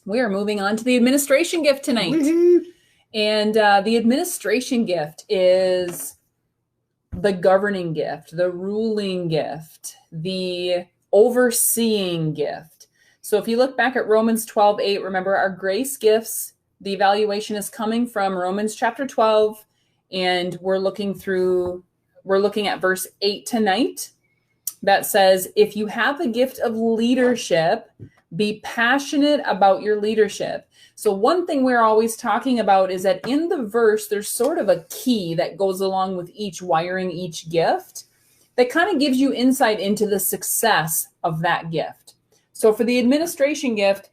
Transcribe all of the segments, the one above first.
We are moving on to the administration gift tonight. And the administration gift is the governing gift, the ruling gift, the overseeing gift. So if you look back at Romans 12:8, remember our grace gifts, the evaluation is coming from Romans chapter 12, and we're looking at verse 8 tonight. That says, if you have the gift of leadership, be passionate about your leadership. So one thing we're always talking about is that in the verse, there's sort of a key that goes along with each wiring, each gift, that kind of gives you insight into the success of that gift. So for the administration gift,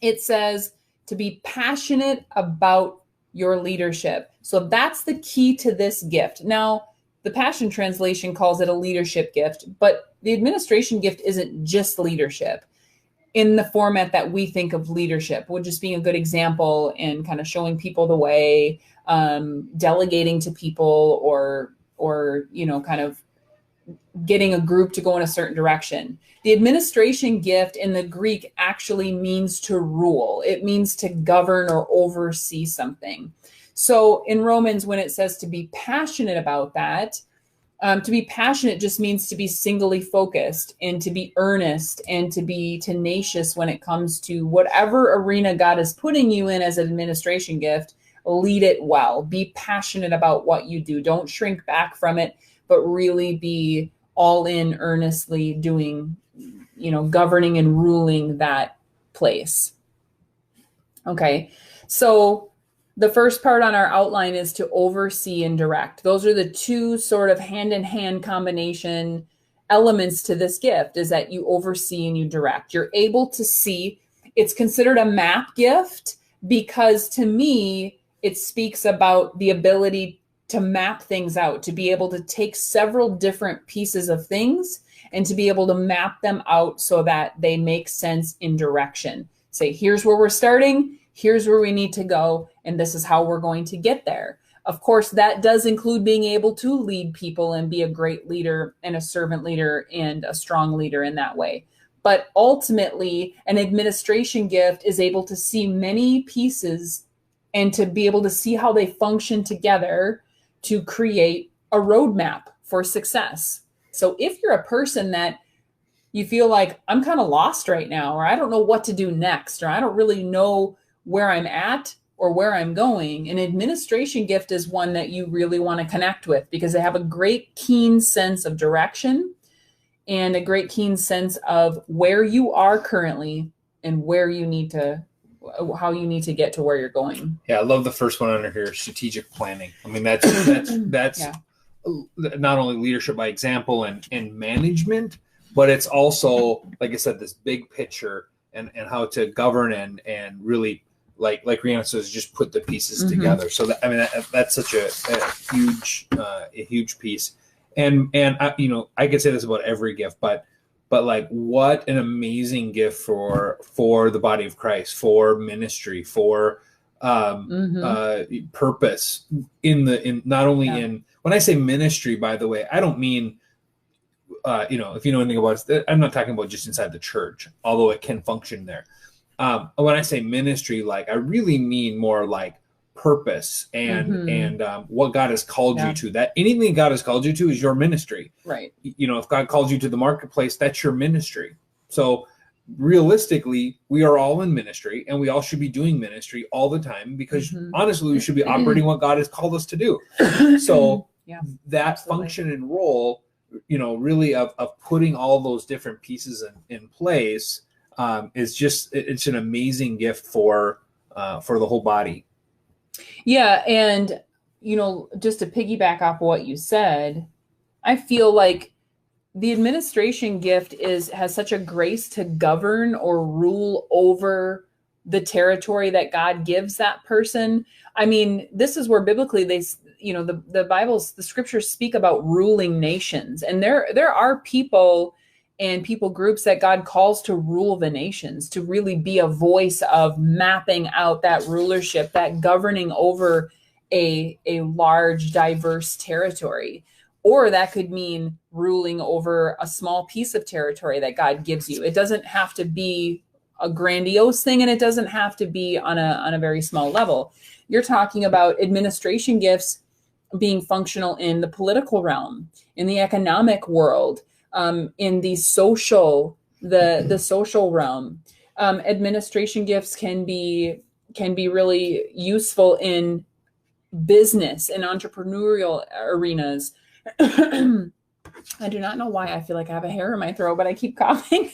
it says to be passionate about your leadership. So that's the key to this gift. Now, the Passion Translation calls it a leadership gift, but the administration gift isn't just leadership in the format that we think of leadership, which just being a good example and kind of showing people the way, delegating to people, or kind of getting a group to go in a certain direction. The administration gift in the Greek actually means to rule. It means to govern or oversee something. So in Romans, when it says to be passionate about that, to be passionate just means to be singly focused and to be earnest and to be tenacious when it comes to whatever arena God is putting you in as an administration gift. Lead it well. Be passionate about what you do. Don't shrink back from it, but really be all in earnestly doing, governing and ruling that place. Okay, so the first part on our outline is to oversee and direct. Those are the two sort of hand-in-hand combination elements to this gift, is that you oversee and you direct. You're able to see. It's considered a map gift because to me, it speaks about the ability to map things out, to be able to take several different pieces of things and to be able to map them out so that they make sense in direction. Say, here's where we're starting, here's where we need to go, and this is how we're going to get there. Of course, that does include being able to lead people and be a great leader and a servant leader and a strong leader in that way. But ultimately, an administration gift is able to see many pieces and to be able to see how they function together to create a roadmap for success. So if you're a person that you feel like, I'm kind of lost right now, or I don't know what to do next, or I don't really know where I'm at or where I'm going, an administration gift is one that you really want to connect with because they have a great keen sense of direction and a great keen sense of where you are currently and where you need to, how you need to get to where you're going. Yeah, I love the first one under here, strategic planning. I mean, that's yeah. Not only leadership by example and management, but it's also, like I said, this big picture and how to govern and really, like Rihanna says, just put the pieces together. So that's such a huge piece. And I could say this about every gift, but like, what an amazing gift for the body of Christ, for ministry, for purpose in not only in, when I say ministry, by the way, I don't mean, if you know anything about it, I'm not talking about just inside the church, although it can function there. When I say ministry, like, I really mean more like purpose and what God has called you to. That anything God has called you to is your ministry. Right. If God calls you to the marketplace, that's your ministry. So realistically, we are all in ministry and we all should be doing ministry all the time because honestly, we should be operating what God has called us to do. So that function and role, really of putting all those different pieces in place is just, it's an amazing gift for the whole body. Yeah. And, just to piggyback off what you said, I feel like the administration gift has such a grace to govern or rule over the territory that God gives that person. I mean, this is where biblically the Bible's, the scriptures speak about ruling nations. And there are people and people groups that God calls to rule the nations, to really be a voice of mapping out that rulership, that governing over a large, diverse territory. Or that could mean ruling over a small piece of territory that God gives you. It doesn't have to be a grandiose thing, and it doesn't have to be on a very small level. You're talking about administration gifts being functional in the political realm, in the economic world, in the social realm. Administration gifts can be really useful in business and entrepreneurial arenas. I do not know why I feel like I have a hair in my throat, but I keep coughing.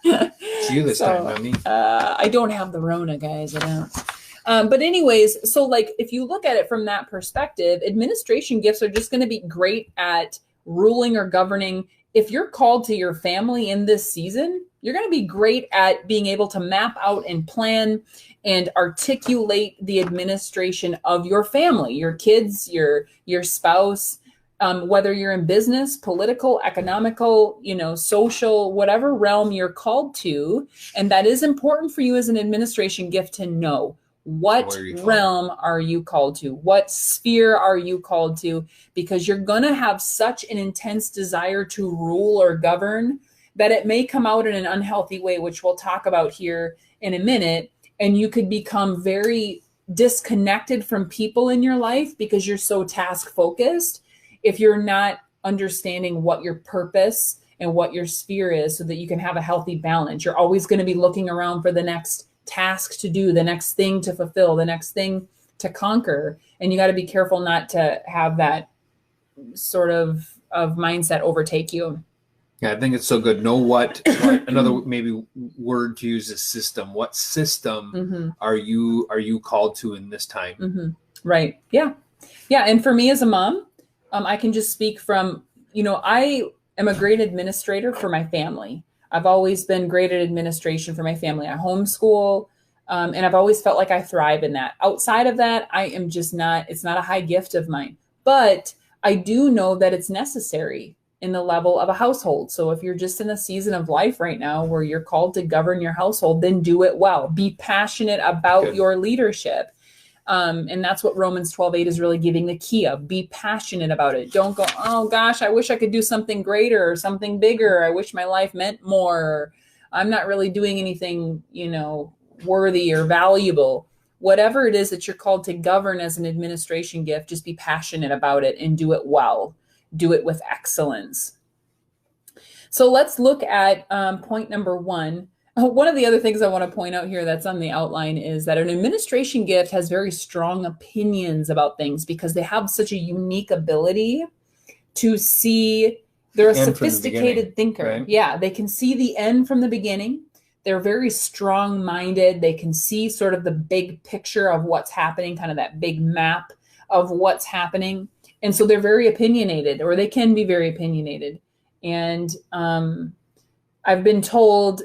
It's you this time, not me. I don't have the Rona, guys. I don't. But anyways, so like if you look at it from that perspective, administration gifts are just going to be great at ruling or governing. If you're called to your family in this season, you're going to be great at being able to map out and plan and articulate the administration of your family, your kids, your spouse, whether you're in business, political, economical, social, whatever realm you're called to. And that is important for you as an administration gift to know. What realm are you called to? What sphere are you called to? Because you're going to have such an intense desire to rule or govern that it may come out in an unhealthy way, which we'll talk about here in a minute. And you could become very disconnected from people in your life because you're so task focused if you're not understanding what your purpose and what your sphere is so that you can have a healthy balance. You're always going to be looking around for the next task to do, the next thing to fulfill, the next thing to conquer. And you got to be careful not to have that sort of mindset overtake you. Yeah, I think it's so good. Know what another maybe word to use is system. What system are you called to in this time? Right. Yeah. Yeah. And for me as a mom, I can just speak from, I am a great administrator for my family. I've always been great at administration for my family. I homeschool, and I've always felt like I thrive in that. Outside of that, I am just not, it's not a high gift of mine. But I do know that it's necessary in the level of a household. So if you're just in a season of life right now where you're called to govern your household, then do it well. Be passionate about your leadership. And that's what Romans 12:8 is really giving the key of. Be passionate about it. Don't go, oh gosh, I wish I could do something greater or something bigger. I wish my life meant more. I'm not really doing anything, worthy or valuable. Whatever it is that you're called to govern as an administration gift, just be passionate about it and do it well. Do it with excellence. So let's look at point number 1. One of the other things I want to point out here that's on the outline is that an administration gift has very strong opinions about things because they have such a unique ability to see. They're a sophisticated thinker. Right? Yeah, they can see the end from the beginning. They're very strong-minded. They can see sort of the big picture of what's happening, kind of that big map of what's happening. And so they're very opinionated, or they can be very opinionated. And I've been told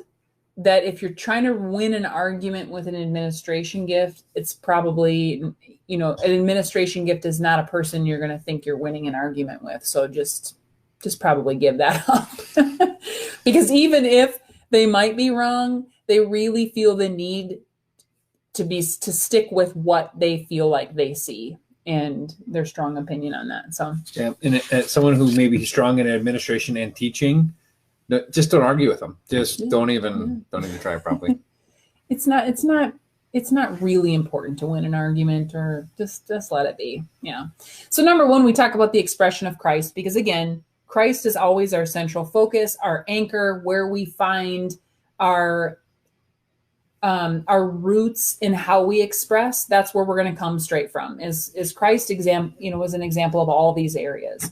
that if you're trying to win an argument with an administration gift, it's probably, an administration gift is not a person you're going to think you're winning an argument with. So just probably give that up. Because even if they might be wrong, they really feel the need to stick with what they feel like they see and their strong opinion on that. So yeah, and someone who may be strong in administration and teaching, just don't argue with them. Just don't even try properly. It's not really important to win an argument, or just let it be. Yeah. So number 1, we talk about the expression of Christ, because again, Christ is always our central focus, our anchor, where we find our roots in how we express. That's where we're going to come straight from. Is Christ was an example of all these areas.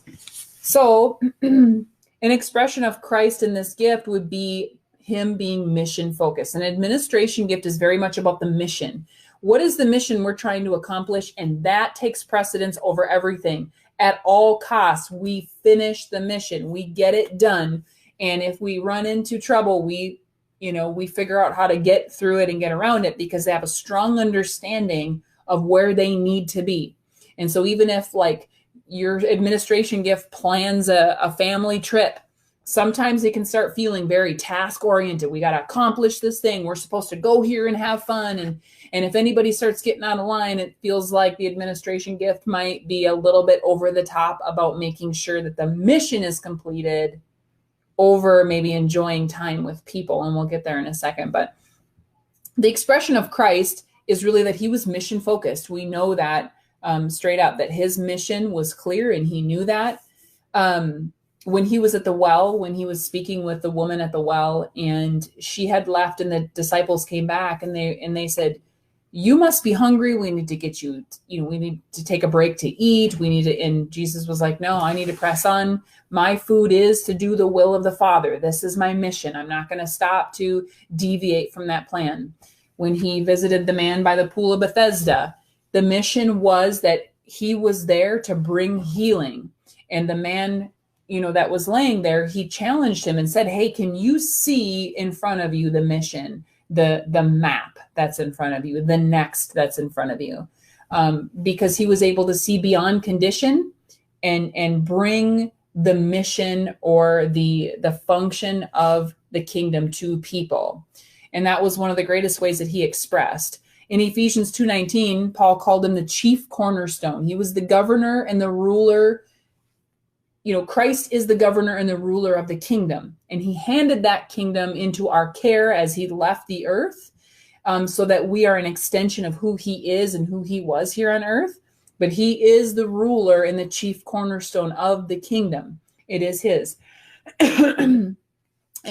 So an expression of Christ in this gift would be him being mission focused. An administration gift is very much about the mission. What is the mission we're trying to accomplish? And that takes precedence over everything. At all costs, we finish the mission. We get it done. And if we run into trouble, we figure out how to get through it and get around it, because they have a strong understanding of where they need to be. And so even if your administration gift plans a family trip, sometimes it can start feeling very task oriented. We got to accomplish this thing. We're supposed to go here and have fun. And if anybody starts getting out of line, it feels like the administration gift might be a little bit over the top about making sure that the mission is completed over maybe enjoying time with people. And we'll get there in a second. But the expression of Christ is really that he was mission focused. We know that straight up, that his mission was clear and he knew that. When he was at the well, when he was speaking with the woman at the well, and she had left and the disciples came back and they said, you must be hungry. We need to get you, we need to take a break to eat. And Jesus was like, no, I need to press on. My food is to do the will of the Father. This is my mission. I'm not going to stop to deviate from that plan. When he visited the man by the pool of Bethesda, the mission was that he was there to bring healing. And the man, that was laying there, he challenged him and said, hey, can you see in front of you the mission, the map that's in front of you, the next that's in front of you? Because he was able to see beyond condition and bring the mission or the function of the kingdom to people. And that was one of the greatest ways that he expressed. In Ephesians 2:19, Paul called him the chief cornerstone. He was the governor and the ruler. Christ is the governor and the ruler of the kingdom. And he handed that kingdom into our care as he left the earth, so that we are an extension of who he is and who he was here on earth. But he is the ruler and the chief cornerstone of the kingdom. It is his. And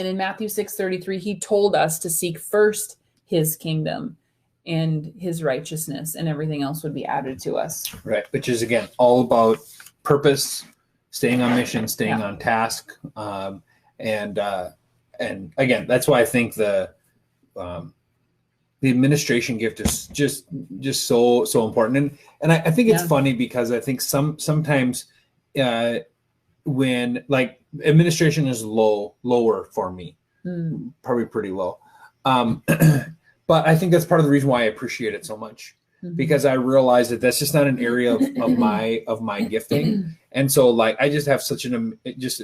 in Matthew 6:33, he told us to seek first his kingdom and his righteousness, and everything else would be added to us. Right. Which is, again, all about purpose, staying on mission, staying on task. And again, that's why I think the administration gift is just so important. And I think it's funny because I think sometimes when like administration is lower for me, probably pretty low. But I think that's part of the reason why I appreciate it so much, because I realize that that's just not an area of my gifting. And so like, I just have such an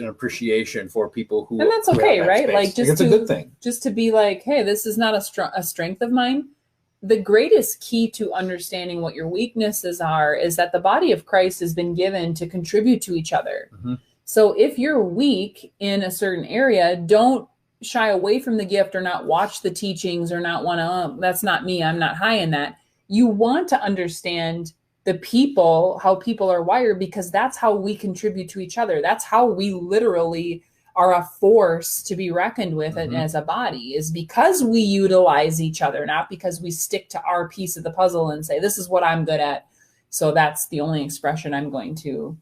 appreciation for people who, and that's okay, right? Space. Like it's a good thing. Just to be like, hey, this is not a strength of mine. The greatest key to understanding what your weaknesses are is that the body of Christ has been given to contribute to each other. Mm-hmm. So if you're weak in a certain area, don't shy away from the gift or not watch the teachings or not want to, that's not me, I'm not high in that. You want to understand the people, how people are wired, because that's how we contribute to each other. That's how we literally are a force to be reckoned with as a body, is because we utilize each other, not because we stick to our piece of the puzzle and say, this is what I'm good at, so that's the only expression I'm going to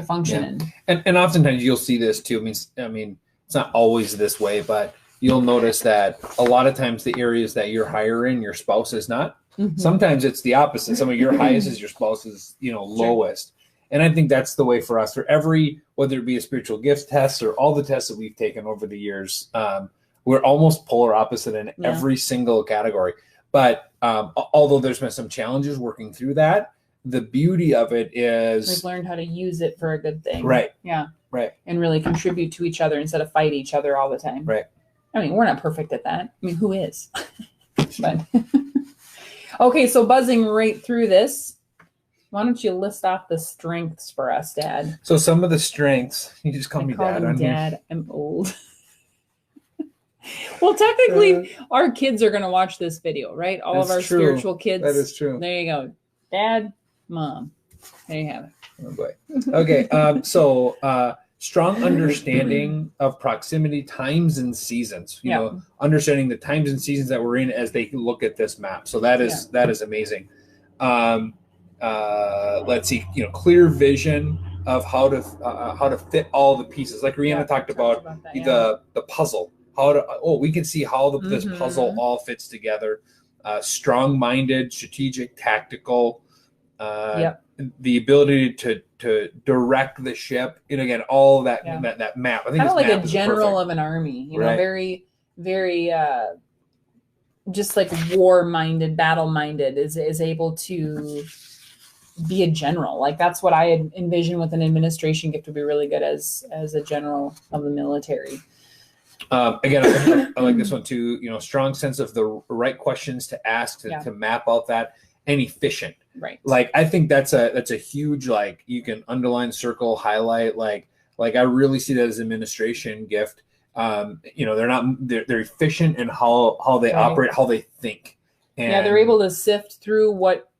function in. And oftentimes you'll see this too. I mean, it's not always this way, but you'll notice that a lot of times the areas that you're higher in, your spouse is not. Mm-hmm. Sometimes it's the opposite. Some of your highest is your spouse's, lowest. And I think that's the way for us. For every, whether it be a spiritual gifts test or all the tests that we've taken over the years, we're almost polar opposite in every single category. But although there's been some challenges working through that, the beauty of it is we've learned how to use it for a good thing. Right. Yeah. Right. And really contribute to each other instead of fight each other all the time. Right. I mean, we're not perfect at that. I mean, who is? But okay, so buzzing right through this, why don't you list off the strengths for us, Dad? So some of the strengths, you just call me Dad on Dad. Here. I'm old. Well, technically, our kids are going to watch this video, right? All of our spiritual kids. That is true. There you go. Dad, Mom. There you have it. Oh boy. Okay. So strong understanding of proximity, times and seasons. You know, understanding the times and seasons that we're in as they look at this map. So that is amazing. Let's see. Clear vision of how to fit all the pieces. Like Rihanna talked about that, the puzzle. We can see how this puzzle all fits together. Strong-minded, strategic, tactical. The ability to direct the ship, and again, all that that map. I think kind of like a general of an army. Right. Very, very just like war-minded, battle-minded is able to be a general. Like that's what I envision with an administration gift, to be really good as a general of the military. Again, I like this one too. Strong sense of the right questions to ask to map out that, and efficient. Right. Like I think that's a huge, like, you can underline, circle, highlight. Like I really see that as an administration gift. they're efficient in how they operate, how they think. And they're able to sift through what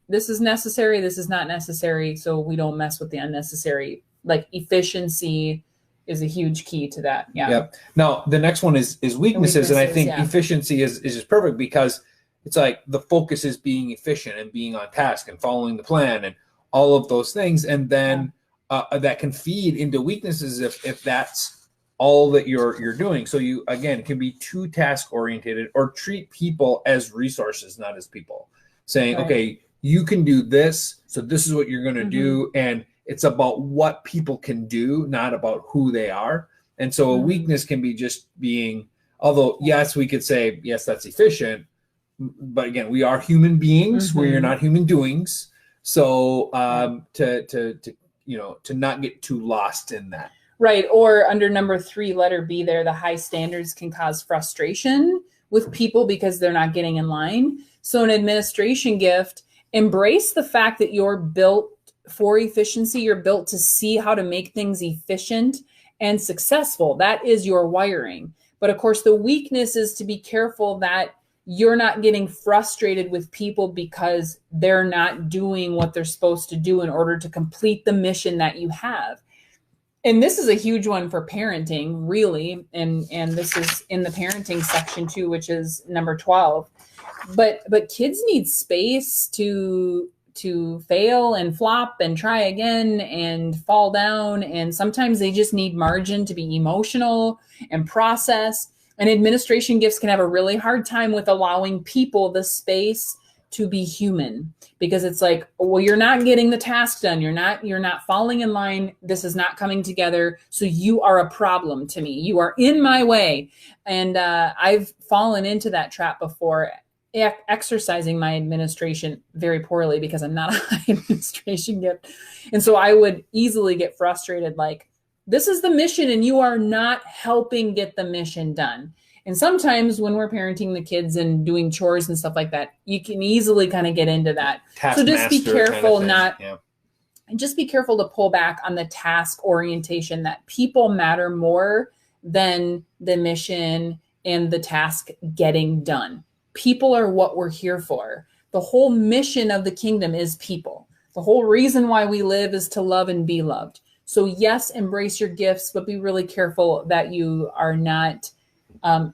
this is necessary, this is not necessary, so we don't mess with the unnecessary. Like efficiency is a huge key to that. Yeah. Yep. Now the next one is weaknesses, and I think efficiency is just perfect because it's like the focus is being efficient and being on task and following the plan and all of those things, and then that can feed into weaknesses if that's all that you're doing. So you again can be too task oriented or treat people as resources, not as people. Saying, okay, you can do this, so this is what you're going to do, and it's about what people can do, not about who they are. And so a weakness can be just being, although yes, we could say yes, that's efficient, but again, we are human beings. We're not human doings. So to not get too lost in that. Right. Or under number 3, letter B there, the high standards can cause frustration with people because they're not getting in line. So an administration gift, embrace the fact that you're built for efficiency. You're built to see how to make things efficient and successful. That is your wiring. But of course, the weakness is to be careful that you're not getting frustrated with people because they're not doing what they're supposed to do in order to complete the mission that you have. And this is a huge one for parenting, really. And this is in the parenting section too, which is number 12. But kids need space to fail and flop and try again and fall down. And sometimes they just need margin to be emotional and process. And administration gifts can have a really hard time with allowing people the space to be human, because it's like, well, you're not getting the task done. You're not falling in line. This is not coming together. So you are a problem to me. You are in my way. And I've fallen into that trap before, exercising my administration very poorly because I'm not a high administration gift. And so I would easily get frustrated, like, this is the mission and you are not helping get the mission done. And sometimes when we're parenting the kids and doing chores and stuff like that, you can easily kind of get into that. So just be careful, just be careful to pull back on the task orientation, that people matter more than the mission and the task getting done. People are what we're here for. The whole mission of the kingdom is people. The whole reason why we live is to love and be loved. So yes, embrace your gifts, but be really careful that you are not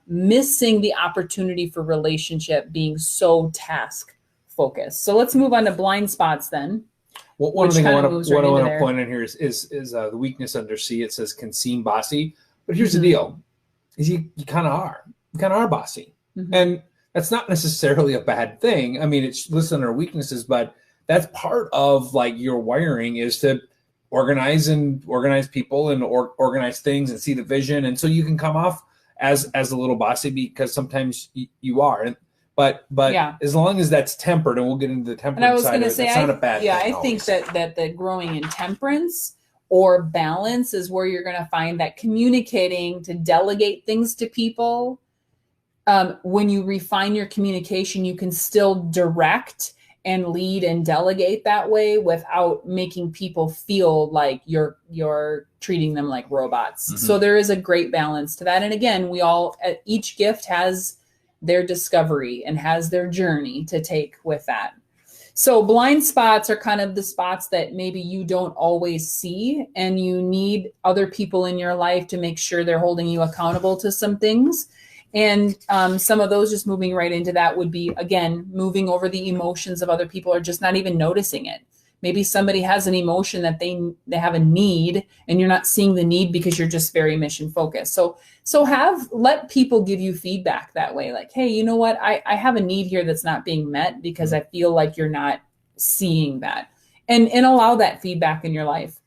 missing the opportunity for relationship being so task focused. So let's move on to blind spots then. Well, one thing I want to point in here is the weakness under C. It says can seem bossy, but here's the deal: is you kind of are bossy, and that's not necessarily a bad thing. I mean, it's listed under weaknesses, but that's part of like your wiring is to organize people and organize things and see the vision, and so you can come off as a little bossy because sometimes you are. But as long as that's tempered, and we'll get into the temperance side, it's not a bad thing. I think that the growing in temperance or balance is where you're going to find that communicating to delegate things to people. When you refine your communication, you can still direct and lead and delegate that way without making people feel like you're treating them like robots. So there is a great balance to that. And again, each gift has their discovery and has their journey to take with that. So blind spots are kind of the spots that maybe you don't always see, and you need other people in your life to make sure they're holding you accountable to some things. And some of those, just moving right into that, would be, again, moving over the emotions of other people or just not even noticing it. Maybe somebody has an emotion that they have a need, and you're not seeing the need because you're just very mission focused. So let people give you feedback that way. Like, hey, you know what? I have a need here that's not being met because I feel like you're not seeing that, and allow that feedback in your life.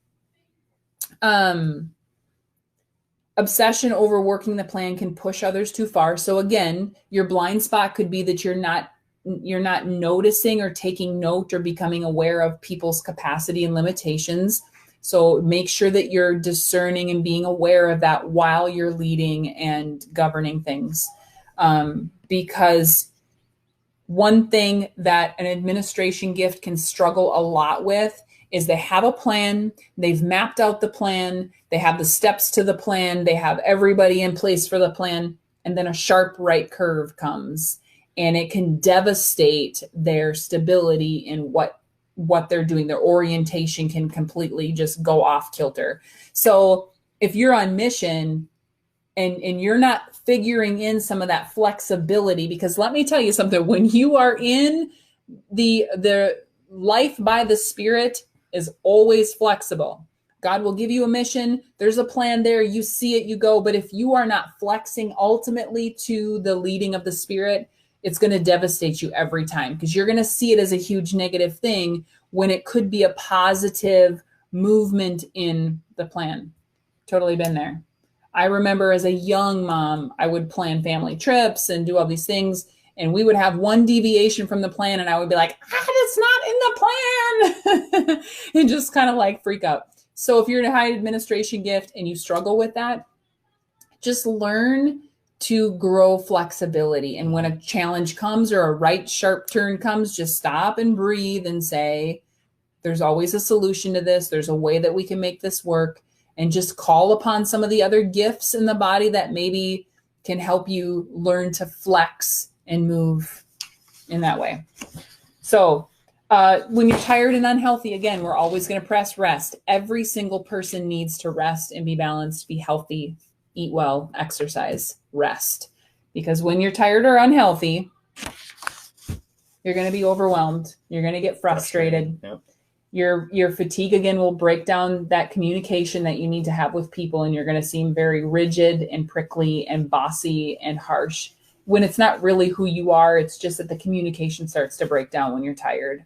Obsession over working the plan can push others too far. So again, your blind spot could be that you're not noticing or taking note or becoming aware of people's capacity and limitations. So make sure that you're discerning and being aware of that while you're leading and governing things. Because one thing that an administration gift can struggle a lot with is they have a plan, they've mapped out the plan, they have the steps to the plan, they have everybody in place for the plan, and then a sharp right curve comes and it can devastate their stability in what they're doing. Their orientation can completely just go off kilter. So if you're on mission and you're not figuring in some of that flexibility, because let me tell you something, when you are in the life by the Spirit is always flexible. God will give you a mission. There's a plan there. You see it, you go. But if you are not flexing ultimately to the leading of the Spirit, it's going to devastate you every time, because you're going to see it as a huge negative thing when it could be a positive movement in the plan. Totally been there. I remember as a young mom, I would plan family trips and do all these things, and we would have one deviation from the plan, and I would be like, that's not in the plan, and just kind of like freak out. So if you're in a high administration gift and you struggle with that, just learn to grow flexibility. And when a challenge comes or a right sharp turn comes, just stop and breathe and say, there's always a solution to this. There's a way that we can make this work. And just call upon some of the other gifts in the body that maybe can help you learn to flex and move in that way. So when you're tired and unhealthy, again, we're always going to press rest. Every single person needs to rest and be balanced, be healthy, eat well, exercise, rest. Because when you're tired or unhealthy, you're going to be overwhelmed. You're going to get frustrated. Yep. Your fatigue, again, will break down that communication that you need to have with people, and you're going to seem very rigid and prickly and bossy and harsh when it's not really who you are. It's just that the communication starts to break down when you're tired.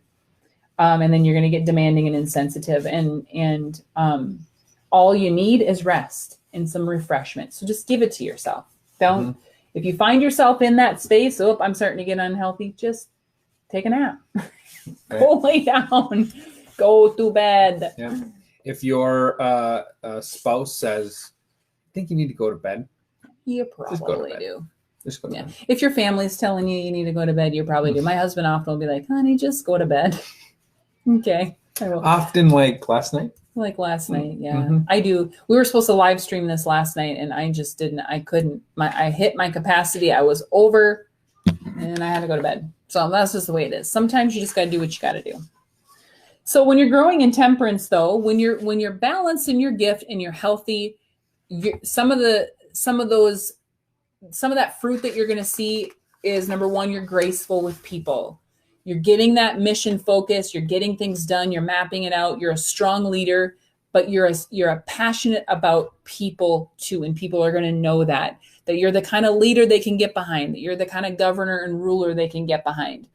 And then you're going to get demanding and insensitive, and all you need is rest and some refreshment. So just give it to yourself. Don't, if you find yourself in that space, I'm starting to get unhealthy, just take a nap. Go lay down. Go to bed. Yeah. If your spouse says, I think you need to go to bed, you probably do. Just go to bed. If your family's telling you need to go to bed, you probably do. My husband often will be like, honey, just go to bed. Okay. I will. Often like last night? Like last night, yeah. I do. We were supposed to live stream this last night, and I just didn't. I couldn't. I hit my capacity. I was over, and I had to go to bed. So that's just the way it is. Sometimes you just got to do what you got to do. So when you're growing in temperance, though, when you're balanced in your gift and you're healthy, some of that fruit that you're going to see is, number one, you're graceful with people. You're getting that mission focus. You're getting things done. You're mapping it out. You're a strong leader, but you're a passionate about people too, and people are going to know that you're the kind of leader they can get behind, that you're the kind of governor and ruler they can get behind.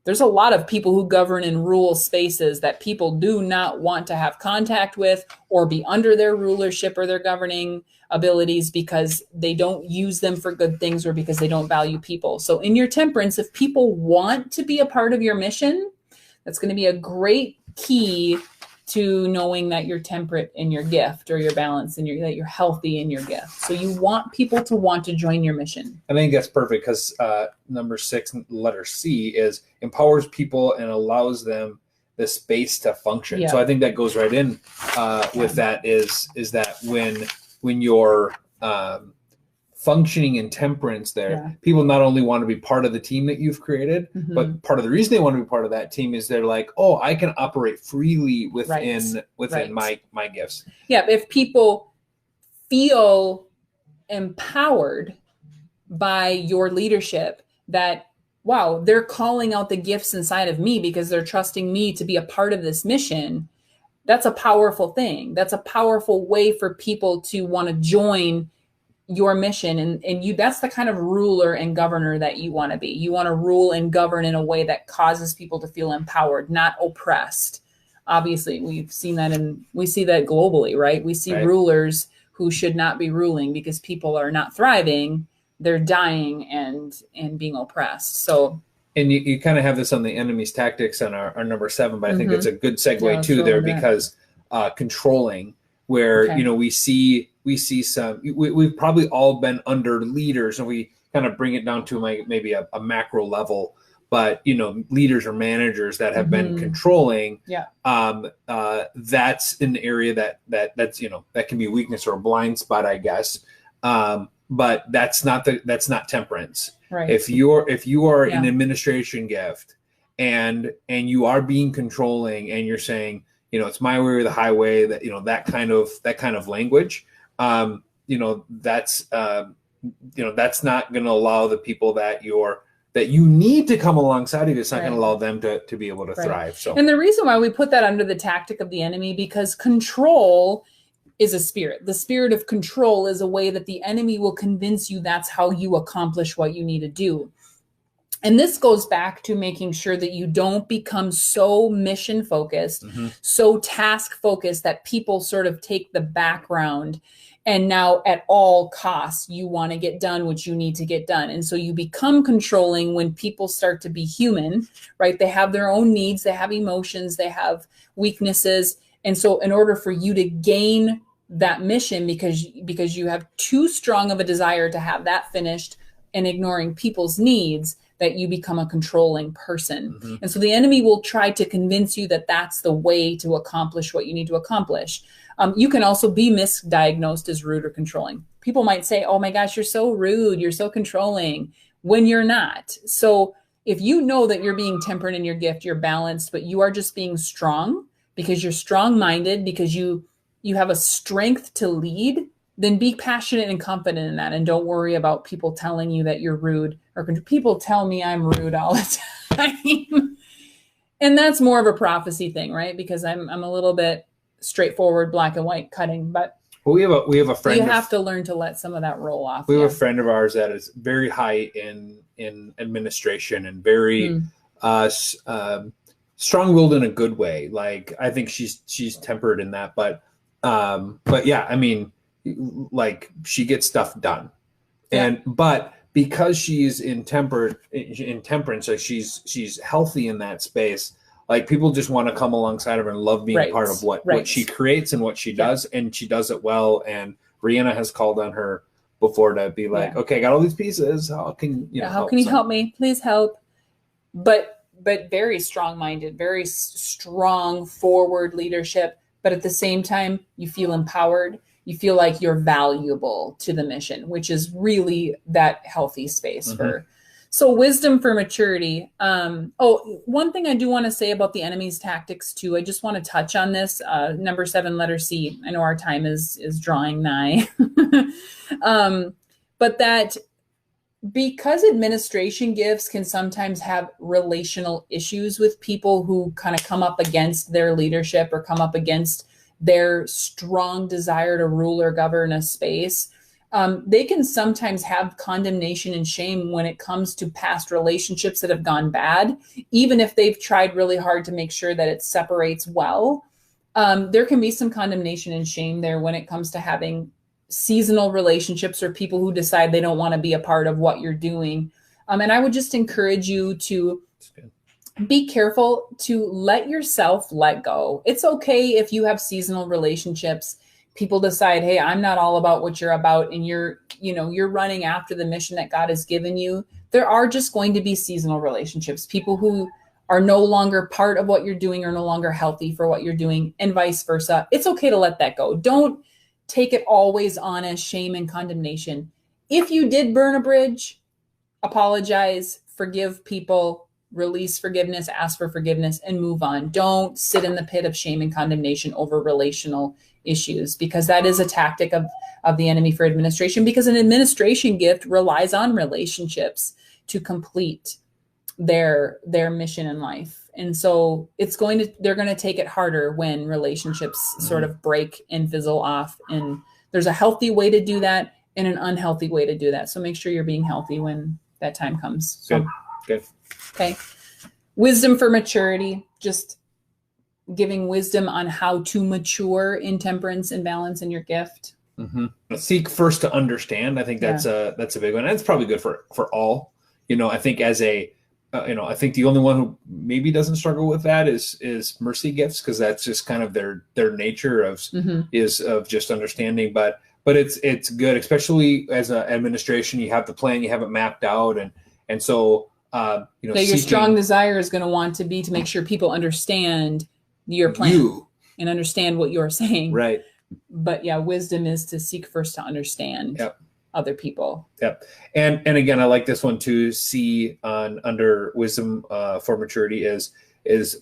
There's a lot of people who govern and rule spaces that people do not want to have contact with or be under their rulership or their governing abilities, because they don't use them for good things or because they don't value people. So in your temperance, if people want to be a part of your mission, that's going to be a great key to knowing that you're temperate in your gift, or you're balanced and that you're healthy in your gift. So you want people to want to join your mission. I think that's perfect, because number 6, letter C, is empowers people and allows them the space to function. Yeah. So I think that goes right in with that is that when you're functioning in temperance there, people not only want to be part of the team that you've created, but part of the reason they want to be part of that team is they're like, oh, I can operate freely within my gifts. Yeah, if people feel empowered by your leadership, that, wow, they're calling out the gifts inside of me because they're trusting me to be a part of this mission, that's a powerful thing. That's a powerful way for people to want to join your mission, and you, that's the kind of ruler and governor that you want to be. You want to rule and govern in a way that causes people to feel empowered, not oppressed. Obviously, we see that globally, right? We see rulers who should not be ruling because people are not thriving, they're dying and being oppressed. So, and you kind of have this on the enemy's tactics on our number 7, but I think it's a good segue too there, because controlling, where we see some, we've probably all been under leaders, and we kind of bring it down to maybe a macro level but leaders or managers that have been controlling, that's an area that's that can be a weakness or a blind spot, I guess. But that's not temperance. Right. If you are an administration gift and you are being controlling and you're saying, it's my way or the highway, that that kind of language, that's not going to allow the people that you need to come alongside of you. It's not going to allow them to be able to thrive. So, and the reason why we put that under the tactic of the enemy, because control is a spirit. The spirit of control is a way that the enemy will convince you that's how you accomplish what you need to do. And this goes back to making sure that you don't become so mission focused, so task focused that people sort of take the background, and now at all costs you want to get done what you need to get done. And so you become controlling when people start to be human, right? They have their own needs, they have emotions, they have weaknesses. And so in order for you to gain that mission, because you have too strong of a desire to have that finished and ignoring people's needs, that you become a controlling person. And so the enemy will try to convince you that that's the way to accomplish what you need to accomplish. You can also be misdiagnosed as rude or controlling. People might say, oh my gosh, you're so rude, you're so controlling, when you're not. So if you know that you're being tempered in your gift, you're balanced, but you are just being strong because you're strong-minded, because you have a strength to lead, then be passionate and confident in that. And don't worry about people telling you that you're rude, or people tell me I'm rude all the time. And that's more of a prophecy thing, right? Because I'm a little bit straightforward, black and white cutting, but we have a friend. You have to learn to let some of that roll off. We have a friend of ours that is very high in administration and very strong-willed in a good way. Like, I think she's tempered in that, but yeah, I mean, like, she gets stuff done, but because she's in temperance, like she's healthy in that space. Like, people just want to come alongside of her and love being part of what she creates and what she does, and she does it well. And Rihanna has called on her before to be like, okay, I got all these pieces. How can you help me? Please help. But very strong-minded, very strong forward leadership. But at the same time, you feel empowered. You feel like you're valuable to the mission, which is really that healthy space for. So wisdom for maturity. One thing I do want to say about the enemy's tactics too, I just want to touch on this. Number 7, letter C. I know our time is drawing nigh. But that because administration gifts can sometimes have relational issues with people who kind of come up against their leadership or come up against their strong desire to rule or govern a space, they can sometimes have condemnation and shame when it comes to past relationships that have gone bad, even if they've tried really hard to make sure that it separates well. There can be some condemnation and shame there when it comes to having seasonal relationships or people who decide they don't want to be a part of what you're doing. And I would just encourage you to be careful to let yourself let go. It's okay if you have seasonal relationships. People decide, hey, I'm not all about what you're about, and you're running after the mission that God has given you. There are just going to be seasonal relationships, people who are no longer part of what you're doing or no longer healthy for what you're doing, and vice versa. It's okay to let that go. Don't take it always on as shame and condemnation. If you did burn a bridge, apologize, forgive people, release forgiveness, ask for forgiveness, and move on. Don't sit in the pit of shame and condemnation over relational issues, because that is a tactic of the enemy for administration, because an administration gift relies on relationships to complete their mission in life. And so they're going to take it harder when relationships sort of break and fizzle off. And there's a healthy way to do that and an unhealthy way to do that. So make sure you're being healthy when that time comes. Good. Okay. Wisdom for maturity, just giving wisdom on how to mature in temperance and balance in your gift. Seek first to understand. I think that's a big one. That's probably good for all. I think I think the only one who maybe doesn't struggle with that is mercy gifts, because that's just kind of their nature of just understanding. But it's good, especially as an administration. You have the plan, you have it mapped out, and so So your strong desire is going to want to be to make sure people understand your plan and understand what you're saying. Right. But yeah, wisdom is to seek first to understand other people. Yep. And again, I like this one too. C under wisdom for maturity is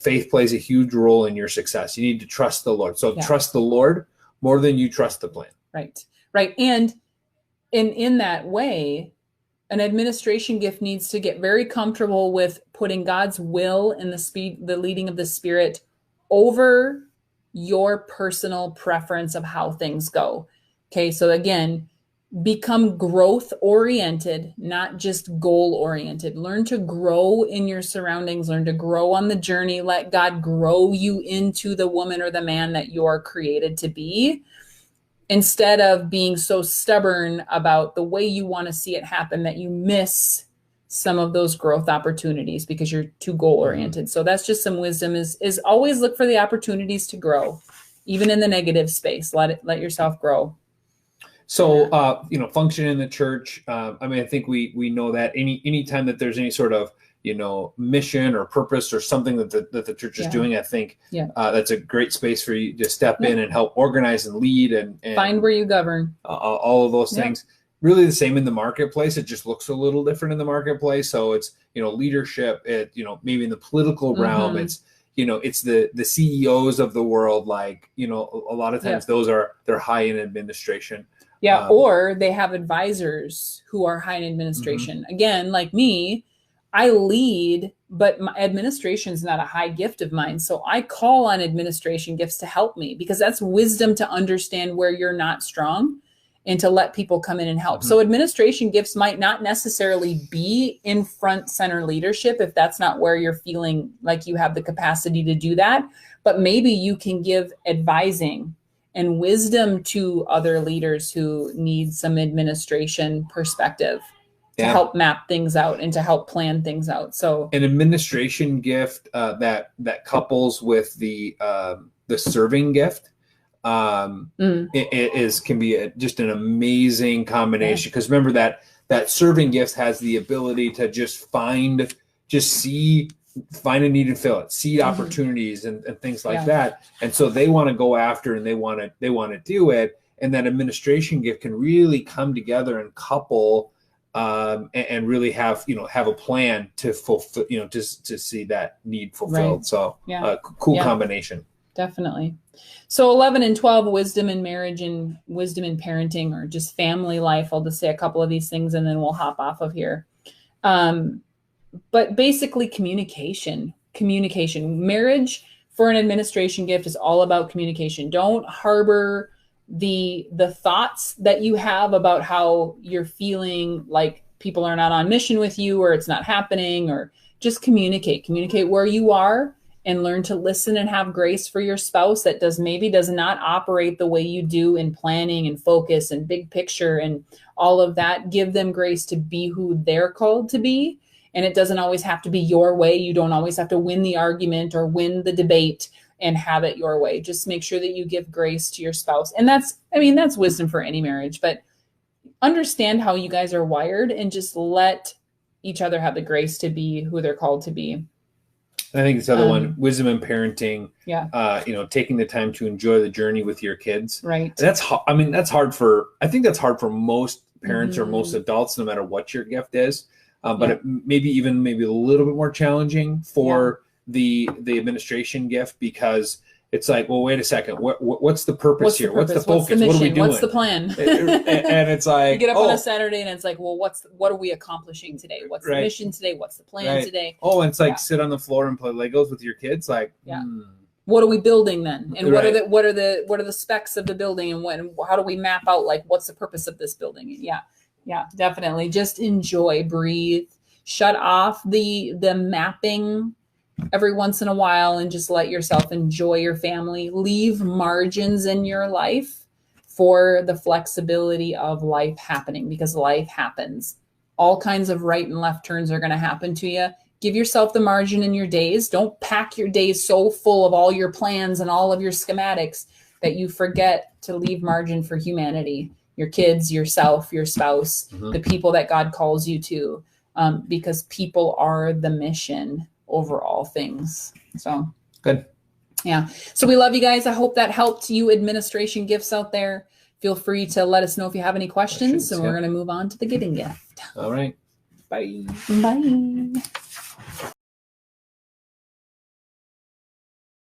faith plays a huge role in your success. You need to trust the Lord. So trust the Lord more than you trust the plan. Right. Right. And in that way, an administration gift needs to get very comfortable with putting God's will and the leading of the Spirit over your personal preference of how things go. Okay. So again, become growth oriented, not just goal oriented. Learn to grow in your surroundings, learn to grow on the journey. Let God grow you into the woman or the man that you are created to be, instead of being so stubborn about the way you want to see it happen that you miss some of those growth opportunities because you're too goal oriented. So that's just some wisdom is always look for the opportunities to grow, even in the negative space. Let yourself grow. So, function in the church. I think we know that any time that there's any sort of, mission or purpose or something that the church is doing, I think that's a great space for you to step in and help organize and lead and find where you govern. All of those things. Really the same in the marketplace. It just looks a little different in the marketplace. So it's, leadership, maybe in the political realm, it's, it's the CEOs of the world. Like, a lot of times they're high in administration. Yeah. Or they have advisors who are high in administration. Again, like me, I lead, but my administration is not a high gift of mine. So I call on administration gifts to help me, because that's wisdom to understand where you're not strong and to let people come in and help. So administration gifts might not necessarily be in front center leadership if that's not where you're feeling like you have the capacity to do that. But maybe you can give advising and wisdom to other leaders who need some administration perspective to help map things out and to help plan ththings out. So an administration gift that couples with the serving gift it can be just an amazing combination. Because remember that serving gift has the ability to just find a need and fill it, see opportunities and things like that. And so they want to go after and they want to do it. And that administration gift can really come together and couple and really have a plan to fulfill, to see that need fulfilled. Right. So cool combination. Definitely. So 11 and 12, wisdom in marriage and wisdom in parenting, or just family life. I'll just say a couple of these things and then we'll hop off of here. But basically communication. Marriage for an administration gift is all about communication. Don't harbor the thoughts that you have about how you're feeling like people are not on mission with you, or it's not happening, or just communicate where you are, and learn to listen and have grace for your spouse that does not operate the way you do in planning and focus and big picture and all of that. Give them grace to be who they're called to be. And it doesn't always have to be your way. You don't always have to win the argument or win the debate and have it your way. Just make sure that you give grace to your spouse. And that's wisdom for any marriage, but understand how you guys are wired and just let each other have the grace to be who they're called to be. I think this other one, wisdom in parenting, taking the time to enjoy the journey with your kids. Right. That's hard for most parents or most adults, no matter what your gift is. But it maybe a little bit more challenging for the administration gift, because it's like, well, wait a second, what's the purpose here? What's the focus? What are we doing? What's the plan? And it's like, you get up on a Saturday and it's like, well, what are we accomplishing today? What's the mission today? What's the plan today? Oh, and it's like sit on the floor and play Legos with your kids. Like, what are we building then? And what are the specs of the building, and how do we map out, like, what's the purpose of this building? Yeah, definitely. Just enjoy, breathe, shut off the mapping every once in a while, and just let yourself enjoy your family. Leave margins in your life for the flexibility of life happening, because life happens. All kinds of right and left turns are going to happen to you. Give yourself the margin in your days. Don't pack your days so full of all your plans and all of your schematics that you forget to leave margin for humanity, your kids, yourself, your spouse, the people that God calls you to. because people are the mission over all things. So good. Yeah. So we love you guys. I hope that helped you administration gifts out there. Feel free to let us know if you have any questions. So we're going to move on to the giving gift. All right. Bye. Bye.